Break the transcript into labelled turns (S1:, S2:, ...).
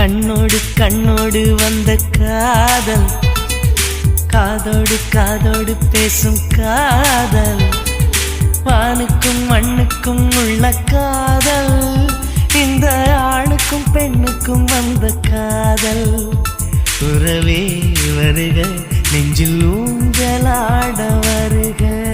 S1: கண்ணோடு கண்ணோடு வந்த காதல், காதோடு காதோடு பேசும் காதல், வானுக்கும் மண்ணுக்கும் உள்ள காதல், இந்த ஆணுக்கும் பெண்ணுக்கும் வந்த காதல். உறவே வருக, நெஞ்சில் ஊஞ்சலாட வருக.